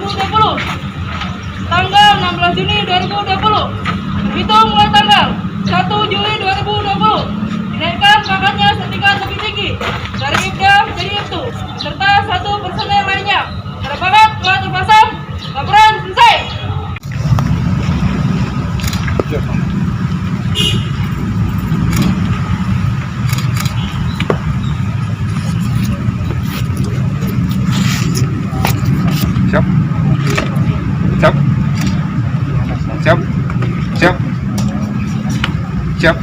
2020. Tanggal 16 Juni 2020. Terhitung mulai tanggal 1 Juli 2020. Dinaikkan pangkatnya setingkat lebih tinggi dari Ibda menjadi Ibtu serta 1 personel lainnya. Tanda pangkat telah terpasang. Laporan selesai. Siap. Siap. Siap. Siap. Siap.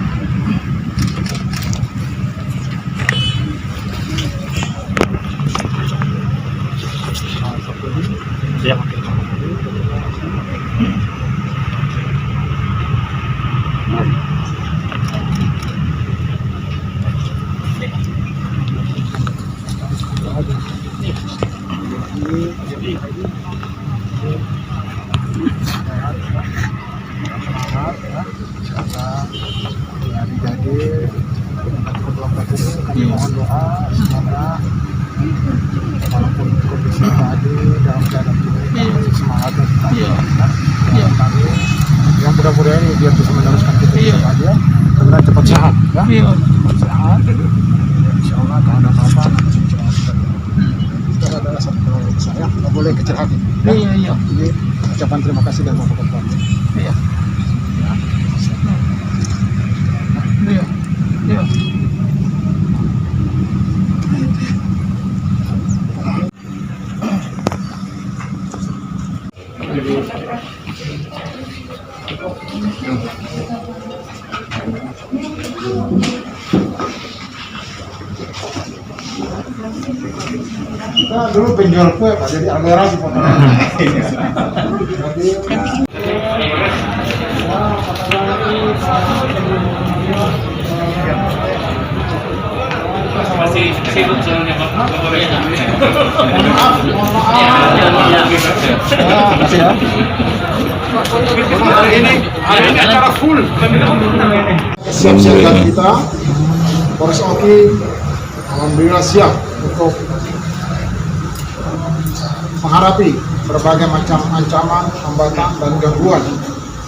Siap. Kami mohon doa semoga walaupun kondisi tadi dalam keadaan kita masih semangat dan kami yang mudah-mudahan ini biar bisa meneruskan kita dia segera cepat sehat ya cepat sehat insya Allah kalau ada apa-apa itu adalah satu saya nggak boleh kecil hati jadi ucapan terima kasih dan bapak keluarga kita dulu penjual kue Pak, jadi anggaran di potongan. Masih sibuk soalnya Pak. Ini acara full. Siap-siap kita, Polres Oki, alhamdulillah siap untuk menghadapi berbagai macam ancaman, hambatan, dan gangguan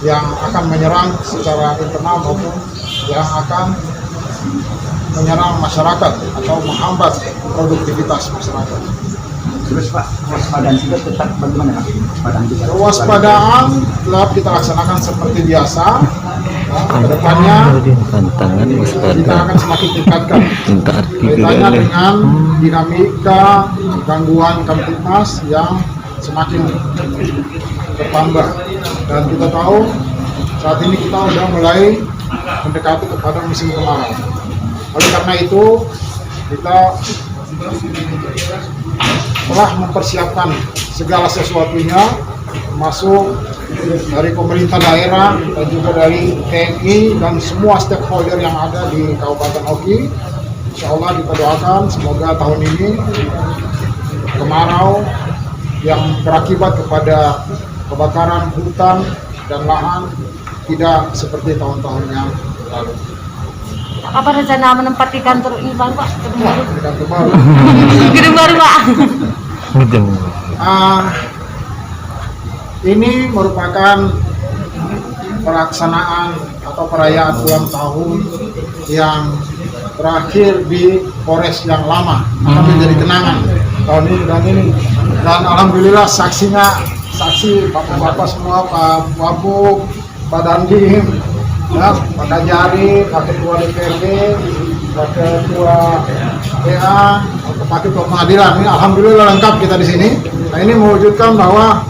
yang akan menyerang secara internal maupun yang akan menyerang masyarakat atau menghambat produktivitas masyarakat. Terus Pak, waspadaan juga tetap bagaimana Pak? Waspadaan juga. Kewaspadaan telah kita laksanakan seperti biasa. Kedepannya tantangan kita akan semakin tingkatkan kaitannya dengan dinamika gangguan Kamtipmas yang semakin bertambah, dan kita tahu saat ini kita sudah mulai mendekati kepada musim kemarau. Oleh karena itu kita telah mempersiapkan segala sesuatunya, termasuk dari pemerintah daerah dan juga dari TNI dan semua stakeholder yang ada di Kabupaten Oki. Insya Allah kita doakan semoga tahun ini kemarau yang berakibat kepada kebakaran hutan dan lahan tidak seperti tahun-tahun yang lalu. Apa rencana menempati kantor ini Pak? Kantor baru. Gedung baru Pak. Ini merupakan pelaksanaan atau perayaan ulang tahun yang terakhir di Polres yang lama, akan menjadi kenangan tahun ini dan alhamdulillah saksi bapak-bapak semua, Pak Wabuk, Pak Dandim, ya, Pak Kajari, Pak Ketua DPRD, Pak Ketua PA, Pak Ketua Pengadilan. Ini alhamdulillah lengkap kita di sini. Nah, ini mewujudkan bahwa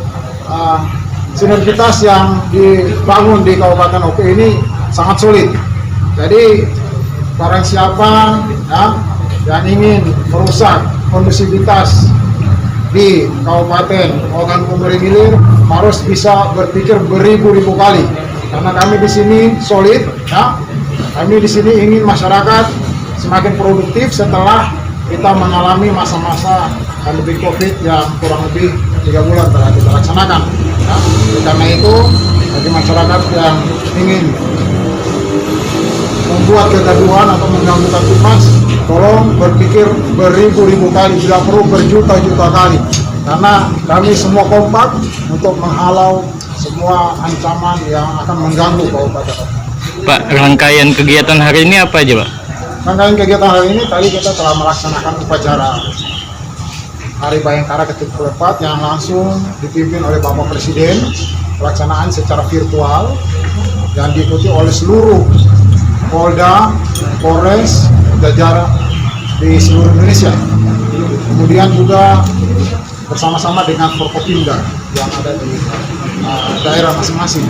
sinergitas yang dibangun di Kabupaten Oki ini sangat sulit. Jadi barang siapa yang ingin merusak kondusivitas di Kabupaten Ogan Komering Ilir harus bisa berpikir beribu-ribu kali. Karena kami di sini solid, kami di sini ingin masyarakat semakin produktif setelah kita mengalami masa-masa pandemi COVID yang kurang lebih 3 bulan telah kita laksanakan. Karena itu, bagi masyarakat yang ingin membuat kegaduhan atau mengganggu Kamtipmas, tolong berpikir beribu-ribu kali, bila perlu berjuta-juta kali. karena kami semua kompak untuk menghalau semua ancaman yang akan mengganggu Kabupaten Oki. Pak, rangkaian kegiatan hari ini apa aja, Pak? Rangkaian kegiatan hari ini tadi kita telah melaksanakan upacara Hari Bayangkara ke-34 yang langsung dipimpin oleh Bapak Presiden, pelaksanaan secara virtual yang diikuti oleh seluruh Polda, Polres, jajaran di seluruh Indonesia. Kemudian juga bersama-sama dengan Forkopimda yang ada di daerah masing-masing.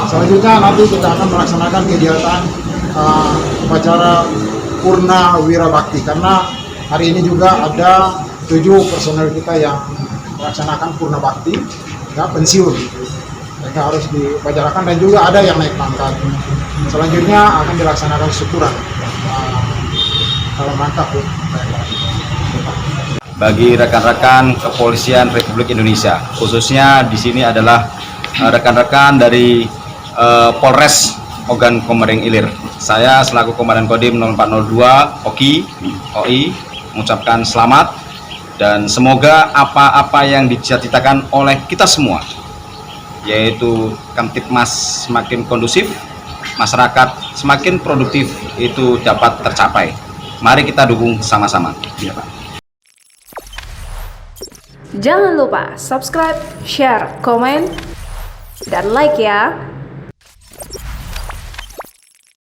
Selanjutnya nanti kita akan melaksanakan kegiatan upacara Purna Wirabakti karena hari ini juga ada 7 personel kita yang melaksanakan Purna Bakti, ya, pensiun. Mereka harus diupacarakan dan juga ada yang naik pangkat. Selanjutnya akan dilaksanakan syukuran dalam rangka bagi rekan-rekan Kepolisian Republik Indonesia, khususnya di sini adalah rekan-rekan dari Polres Ogan Komering Ilir. Saya selaku Komandan Kodim 0402 OI mengucapkan selamat dan semoga apa-apa yang dicita-citakan oleh kita semua, yaitu Kamtipmas semakin kondusif, masyarakat semakin produktif, itu dapat tercapai. Mari kita dukung sama-sama. Ya, Pak. Jangan lupa subscribe, share, komen, dan like ya.